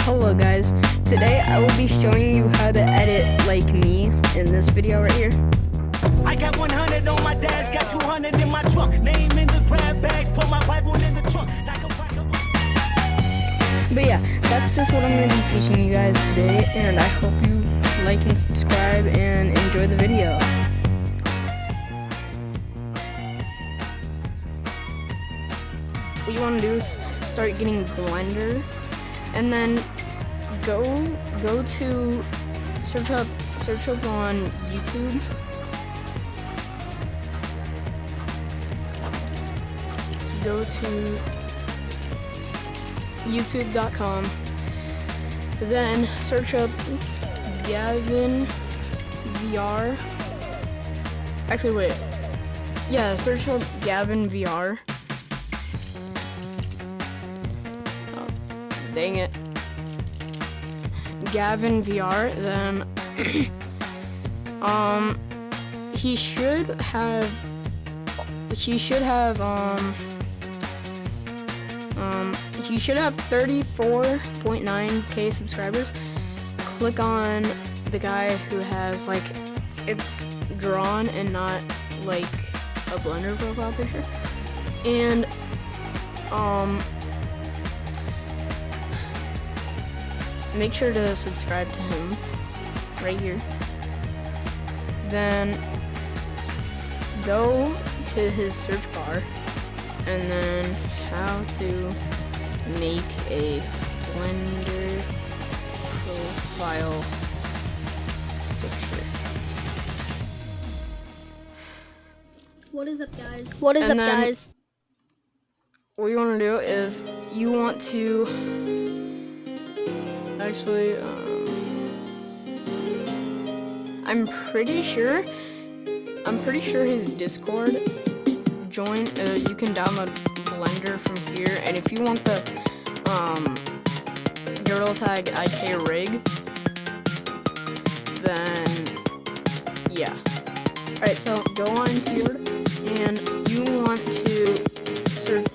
Hello guys, today I will be showing you how to edit like me in this video right here. I got 100 on my dash, got 200 in my trunk. Name in the grab bags, put my Bible in the trunk. But yeah, that's just what I'm going to be teaching you guys today, and I hope you like and subscribe and enjoy the video. What you want to do is start getting Blender, and then go to search up on YouTube. Go to youtube.com, then search up Gavin VR. Actually, wait. Yeah, search up Gavin VR. Oh, dang it. Gavin VR, then he should have 34.9k subscribers. Click on the guy who has like it's drawn and not like a Blender profile picture, and make sure to subscribe to him right here. Then go to his search bar and then how to make a Blender profile picture. What is up, guys? What is up, guys? What you want to do is you want to actually I'm pretty sure his Discord join. You can download Blender from here, and if you want the Gorilla Tag IK rig, then yeah. Alright, so go on here and you want to search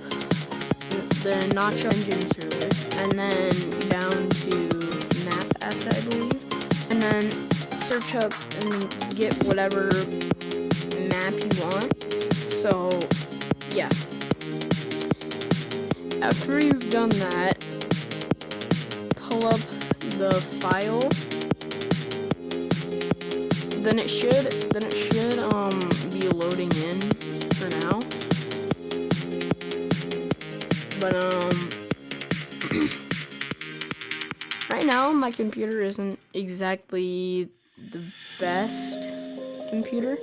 the Nacho Engine server, and then down to map asset, I believe, and then search up and just get whatever map you want. So yeah, after you've done that, pull up the file. Then it should be loading in for now. But right now my computer isn't exactly the best computer,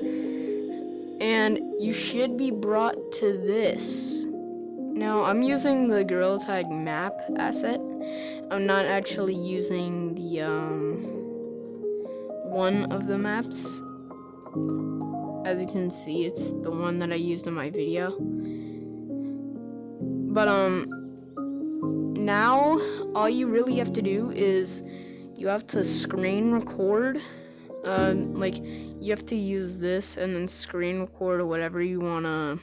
and you should be brought to this. Now I'm using the Gorilla Tag map asset. I'm not actually using the one of the maps. As you can see, it's the one that I used in my video. But now all you really have to do is you have to screen record. Like you have to use this and then screen record or whatever you wanna.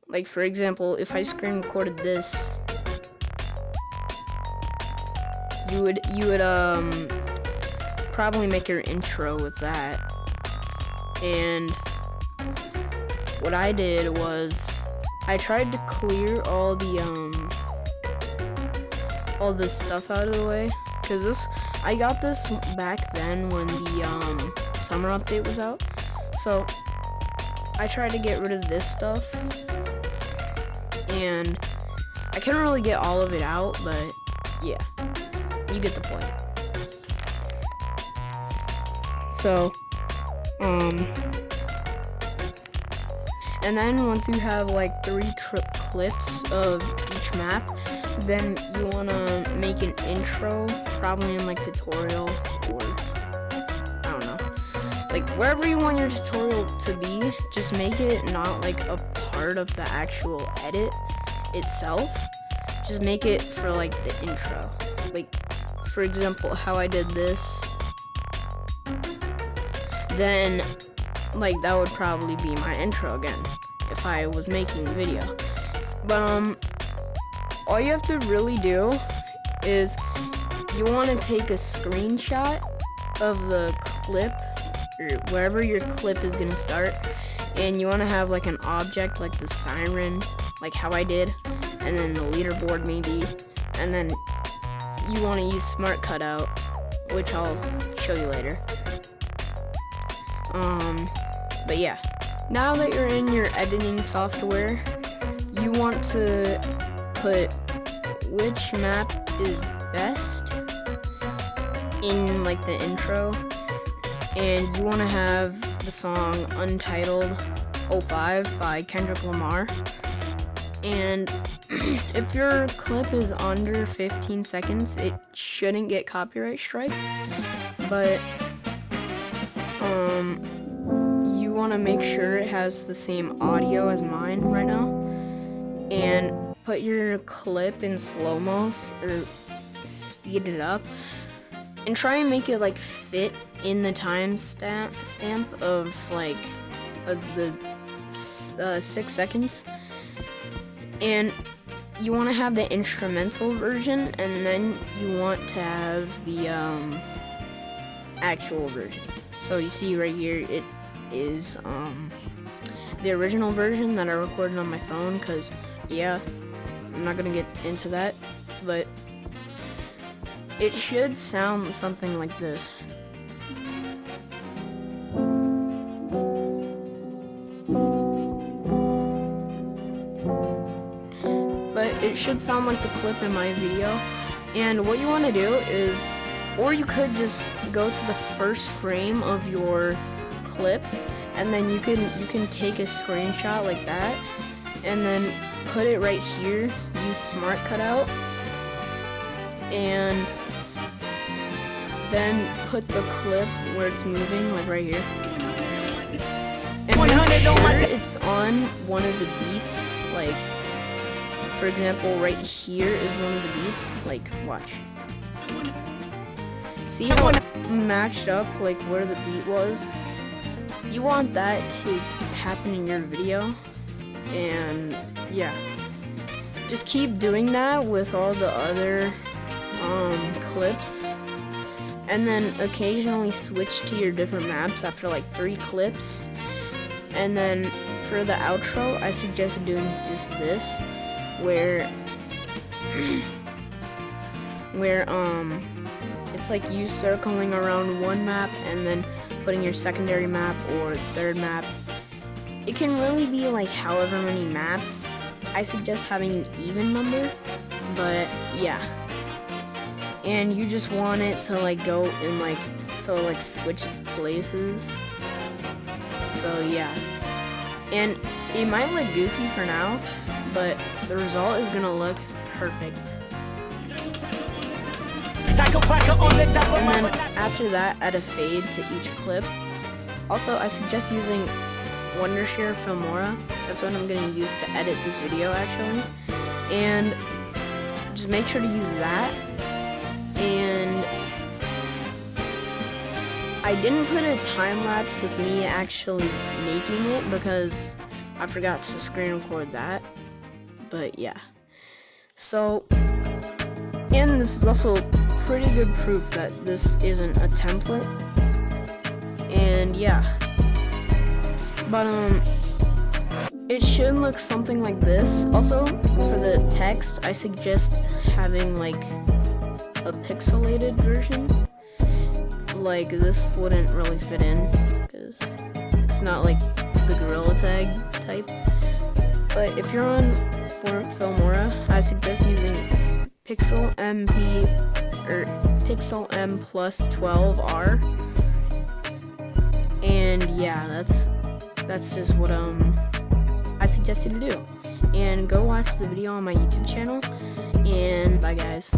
Like for example, if I screen recorded this, you would probably make your intro with that. And what I did was I tried to clear all this stuff out of the way, because I got this back then when the summer update was out. So I tried to get rid of this stuff, and I couldn't really get all of it out, but yeah, you get the point. So and then once you have like 3 clips of each map, then you want to make an intro, probably in like tutorial, or I don't know, like wherever you want your tutorial to be. Just make it not like a part of the actual edit itself. Just make it for like the intro. Like for example, how I did this, then like that would probably be my intro again if I was making a video. But all you have to really do is you want to take a screenshot of the clip or wherever your clip is going to start, and you want to have like an object like the siren, like how I did, and then the leaderboard maybe, and then you want to use Smart Cutout, which I'll show you later. But yeah, now that you're in your editing software, you want to put which map is best in like the intro, and you want to have the song Untitled 05 by Kendrick Lamar. And if your clip is under 15 seconds, it shouldn't get copyright striked, but you want to make sure it has the same audio as mine right now, and put your clip in slow-mo or speed it up, and try and make it like fit in the time stamp of like the 6 seconds. And you want to have the instrumental version, and then you want to have the actual version. So you see right here, it is the original version that I recorded on my phone, because yeah, I'm not gonna get into that, but it should sound something like this. But it should sound like the clip in my video. And what you want to do is, or you could just go to the first frame of your clip, and then you can take a screenshot like that, and then put it right here. Use Smart Cutout, and then put the clip where it's moving, like right here. And make sure it's on one of the beats, like for example, right here is one of the beats, like watch. See how it matched up like where the beat was? You want that to happen in your video, and yeah. Just keep doing that with all the other clips, and then occasionally switch to your different maps after like 3 clips. And then for the outro, I suggest doing just this, where it's like you circling around one map and then putting your secondary map or third map. It can really be like however many maps. I suggest having an even number, but yeah. And you just want it to like go in like, so like switches places. So yeah. And it might look goofy for now, but the result is gonna look perfect. And then after that, add a fade to each clip. Also, I suggest using Wondershare Filmora. That's what I'm gonna use to edit this video actually. And just make sure to use that. And I didn't put a time lapse of me actually making it because I forgot to screen record that. But yeah. So, and this is also pretty good proof that this isn't a template. And yeah. But it should look something like this. Also, for the text, I suggest having like a pixelated version. Like this wouldn't really fit in because it's not like the Gorilla Tag type. But if you're on Filmora, I suggest using Pixel MP or Pixel M plus 12R. And yeah, that's just what I suggest you to do. And go watch the video on my YouTube channel. And bye guys.